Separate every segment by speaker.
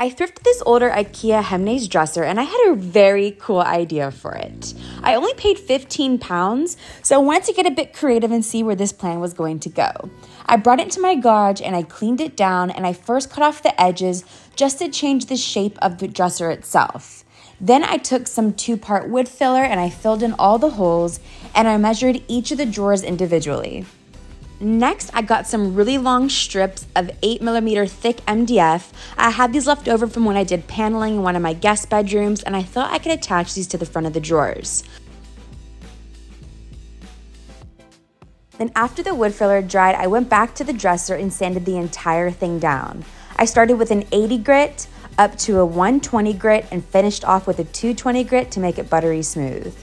Speaker 1: I thrifted this older IKEA Hemnes dresser and I had a very cool idea for it. I only paid £15, so I wanted to get a bit creative and see where this plan was going to go. I brought it into my garage and I cleaned it down, and I first cut off the edges just to change the shape of the dresser itself. Then I took some 2-part wood filler and I filled in all the holes, and I measured each of the drawers individually. Next, I got some really long strips of 8mm thick MDF. I had these left over from when I did paneling in one of my guest bedrooms, and I thought I could attach these to the front of the drawers. Then after the wood filler dried, I went back to the dresser and sanded the entire thing down. I started with an 80 grit up to a 120 grit and finished off with a 220 grit to make it buttery smooth.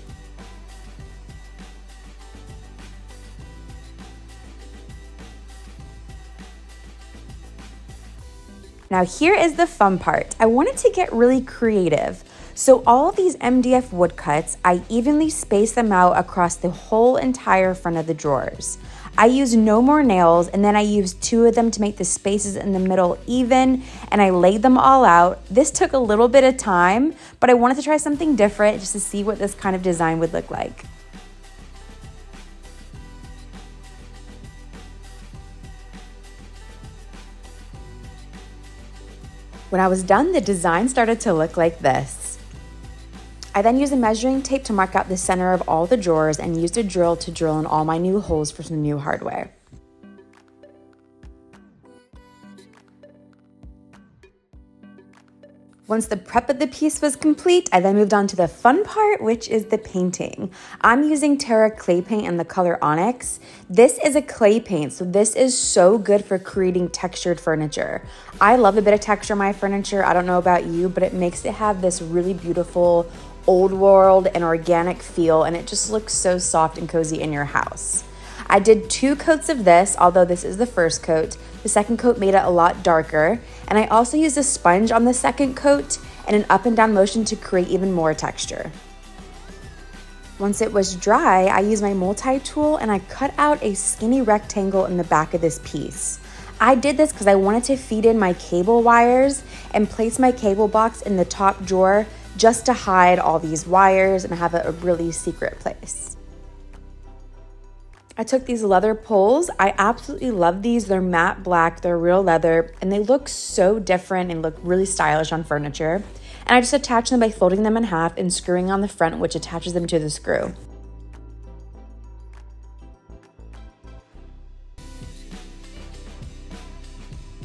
Speaker 1: Now here is the fun part. I wanted to get really creative. So all of these MDF wood cuts, I evenly spaced them out across the whole entire front of the drawers. I used no more nails, and then I used 2 of them to make the spaces in the middle even, and I laid them all out. This took a little bit of time, but I wanted to try something different just to see what this kind of design would look like. When I was done, the design started to look like this. I then used a measuring tape to mark out the center of all the drawers and used a drill to drill in all my new holes for some new hardware. Once the prep of the piece was complete, I then moved on to the fun part, which is the painting. I'm using Terra clay paint in the color Onyx. This is a clay paint, so this is so good for creating textured furniture. I love a bit of texture in my furniture. I don't know about you, but it makes it have this really beautiful old world and organic feel, and it just looks so soft and cozy in your house. I did 2 coats of this, although this is the first coat. The second coat made it a lot darker, and I also used a sponge on the second coat and an up and down motion to create even more texture. Once it was dry, I used my multi-tool and I cut out a skinny rectangle in the back of this piece. I did this because I wanted to feed in my cable wires and place my cable box in the top drawer just to hide all these wires and have a really secret place. I took these leather poles. I absolutely love these. They're matte black, they're real leather, and they look so different and look really stylish on furniture. And I just attach them by folding them in half and screwing on the front, which attaches them to the screw.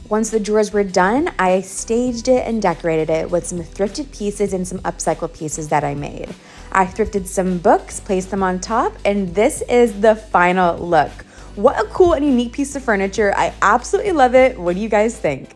Speaker 1: Once the drawers were done, I staged it and decorated it with some thrifted pieces and some upcycled pieces that I made. I thrifted some books, placed them on top, and this is the final look. What a cool and unique piece of furniture. I absolutely love it. What do you guys think?